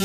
A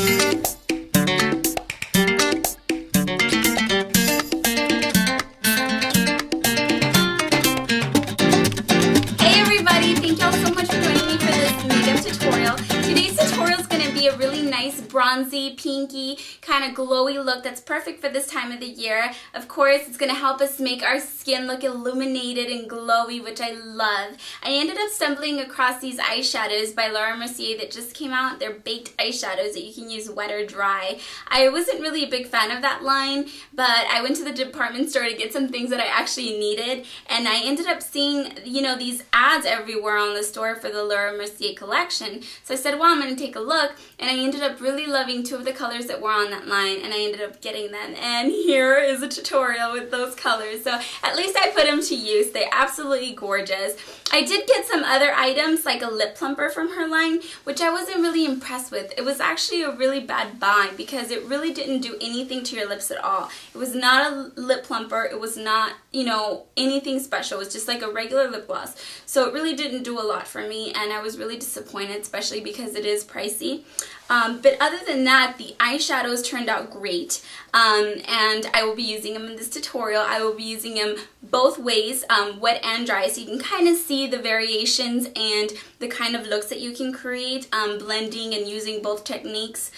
really nice bronzy, pinky, kind of glowy look that's perfect for this time of the year. Of course, it's going to help us make our skin look illuminated and glowy, which I love. I ended up stumbling across these eyeshadows by Laura Mercier that just came out. They're baked eyeshadows that you can use wet or dry. I wasn't really a big fan of that line, but I went to the department store to get some things that I actually needed, and I ended up seeing, you know, these ads everywhere on the store for the Laura Mercier collection. So I said, well, I'm going to take a look. And I ended up really loving two of the colors that were on that line, and I ended up getting them. And here is a tutorial with those colors. So at least I put them to use. They're absolutely gorgeous. I did get some other items like a lip plumper from her line, which I wasn't really impressed with. It was actually a really bad buy because it really didn't do anything to your lips at all. It was not a lip plumper. It was not, you know, anything special. It was just like a regular lip gloss. So it really didn't do a lot for me, and I was really disappointed, especially because it is pricey. But other than that, the eyeshadows turned out great, and I will be using them in this tutorial. I will be using them both ways, wet and dry, so you can kind of see the variations and the kind of looks that you can create. Blending and using both techniques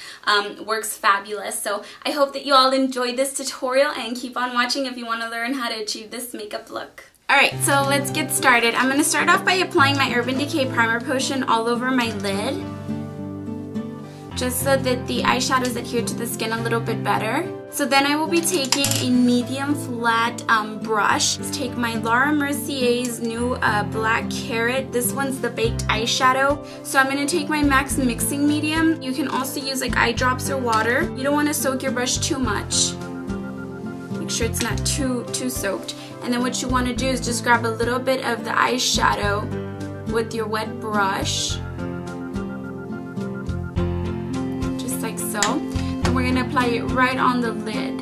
works fabulous. So I hope that you all enjoyed this tutorial, and keep on watching if you want to learn how to achieve this makeup look. Alright, so let's get started. I'm going to start off by applying my Urban Decay Primer Potion all over my lid, just so that the eyeshadows adhere to the skin a little bit better. So then I will be taking a medium flat brush. Let's take my Laura Mercier's new Black Carrot. This one's the baked eyeshadow. So I'm going to take my MAC mixing medium. You can also use like eye drops or water. You don't want to soak your brush too much. Make sure it's not too soaked. And then what you want to do is just grab a little bit of the eyeshadow with your wet brush. So, and we're going to apply it right on the lid.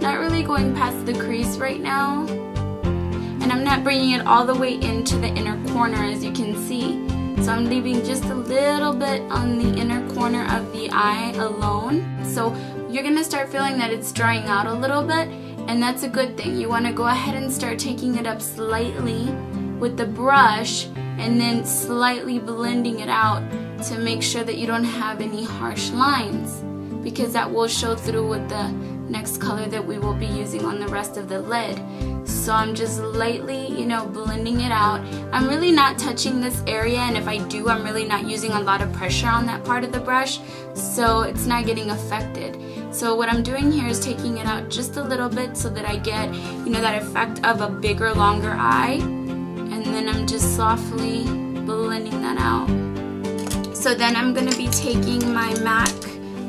Not really going past the crease right now, and I'm not bringing it all the way into the inner corner, as you can see. So I'm leaving just a little bit on the inner corner of the eye alone. So you're going to start feeling that it's drying out a little bit, and that's a good thing. You want to go ahead and start taking it up slightly with the brush, and then slightly blending it out to make sure that you don't have any harsh lines, because that will show through with the next color that we will be using on the rest of the lid. So I'm just lightly, you know, blending it out. I'm really not touching this area, and if I do, I'm really not using a lot of pressure on that part of the brush, so it's not getting affected. So what I'm doing here is taking it out just a little bit so that I get, you know, that effect of a bigger, longer eye, and then I'm just softly blending that out. So then I'm going to be taking my MAC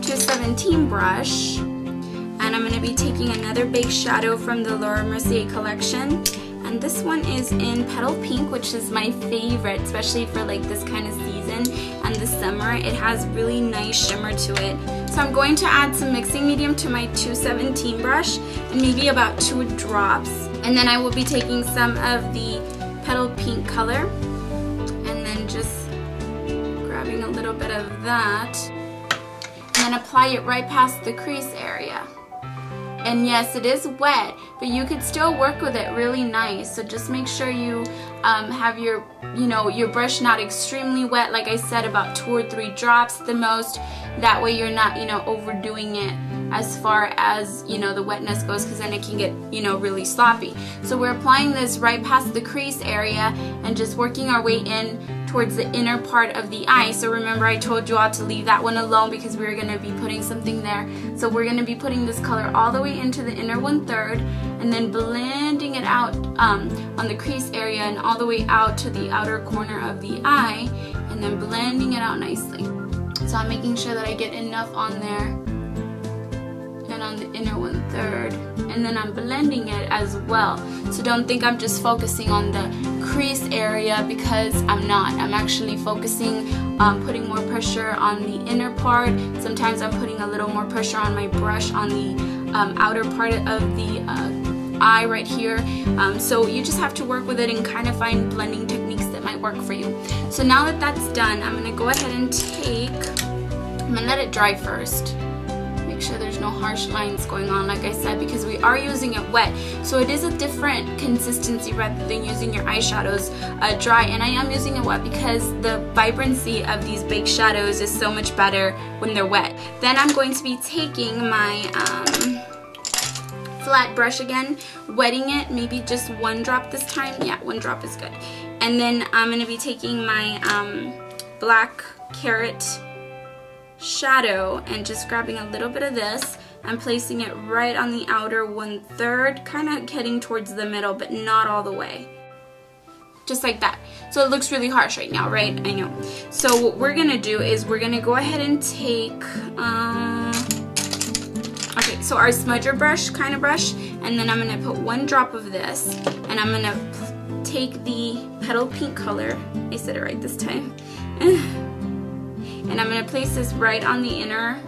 217 brush, and I'm going to be taking another big shadow from the Laura Mercier collection, and this one is in Petal Pink, which is my favorite, especially for like this kind of season and the summer. It has really nice shimmer to it. So I'm going to add some mixing medium to my 217 brush, and maybe about 2 drops, and then I will be taking some of the Petal Pink color, and then just grabbing a little bit of that, and then apply it right past the crease area. And yes, it is wet, but you could still work with it really nice. So just make sure you have your, you know, your brush not extremely wet. Like I said, about 2 or 3 drops the most. That way you're not, you know, overdoing it as far as, you know, the wetness goes, because then it can get, you know, really sloppy. So we're applying this right past the crease area and just working our way in towards the inner part of the eye. So remember, I told you all to leave that one alone because we were going to be putting something there. So we're going to be putting this color all the way into the inner 1/3 and then blending it out on the crease area and all the way out to the outer corner of the eye, and then blending it out nicely. So I'm making sure that I get enough on there and on the inner 1/3, and then I'm blending it as well. So don't think I'm just focusing on the crease area, because I'm not. I'm actually focusing putting more pressure on the inner part. Sometimes I'm putting a little more pressure on my brush on the outer part of the eye right here. So you just have to work with it and kind of find blending techniques that might work for you. So now that that's done, I'm going to go ahead and take I'm gonna let it dry first. Make sure there's no harsh lines going on, like I said, because we are using it wet. So it is a different consistency rather than using your eyeshadows dry. And I am using it wet because the vibrancy of these baked shadows is so much better when they're wet. Then I'm going to be taking my flat brush again, wetting it, maybe just 1 drop this time. Yeah, 1 drop is good. And then I'm going to be taking my black carrot shadow and just grabbing a little bit of this and placing it right on the outer 1/3, kind of heading towards the middle, but not all the way. Just like that. So it looks really harsh right now, right? I know. So what we're going to do is we're going to go ahead and take... okay, so our smudger brush, kind of brush, and then I'm going to put 1 drop of this, and I'm going to take the petal pink color, I said it right this time, and I'm going to place this right on the inner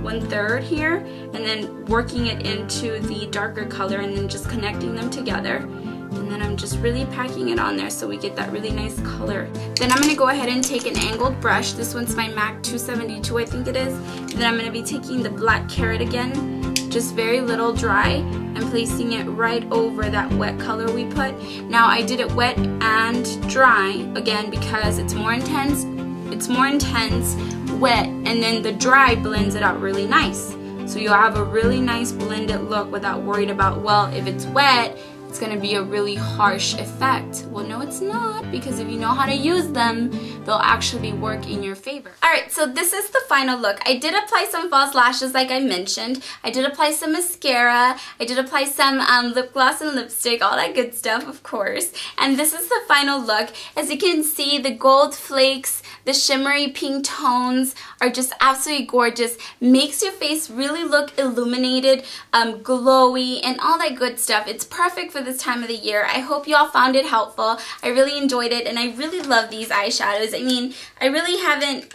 1/3 here, and then working it into the darker color and then just connecting them together. And then I'm just really packing it on there so we get that really nice color. Then I'm going to go ahead and take an angled brush. This one's my MAC 272, I think it is. And then I'm going to be taking the black carrot again, just very little dry, and placing it right over that wet color we put. Now I did it wet and dry, again, because it's more intense. It's more intense, wet, and then the dry blends it out really nice. So you'll have a really nice blended look without worried about, well, if it's wet, it's going to be a really harsh effect. Well, no, it's not, because if you know how to use them, they'll actually work in your favor. Alright, so this is the final look. I did apply some false lashes like I mentioned. I did apply some mascara. I did apply some lip gloss and lipstick, all that good stuff, of course. And this is the final look. As you can see, the gold flakes, the shimmery pink tones are just absolutely gorgeous. Makes your face really look illuminated, glowy, and all that good stuff. It's perfect for this time of the year. I hope you all found it helpful. I really enjoyed it, and I really love these eyeshadows. I mean, I really haven't,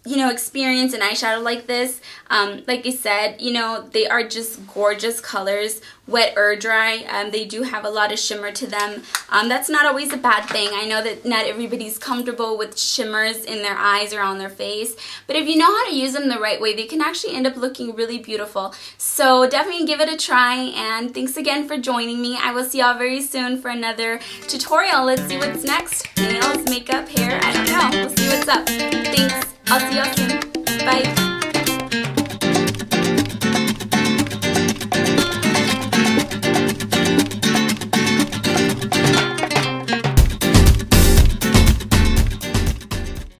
you know, experienced an eyeshadow like this. Like I said, you know, they are just gorgeous colors, wet or dry. They do have a lot of shimmer to them. That's not always a bad thing. I know that not everybody's comfortable with shimmers in their eyes or on their face, but if you know how to use them the right way, they can actually end up looking really beautiful. So definitely give it a try, and thanks again for joining me. I will see y'all very soon for another tutorial. Let's see what's next. Nails, makeup, hair, I don't know. We'll see what's up. Thanks. I'll see y'all soon.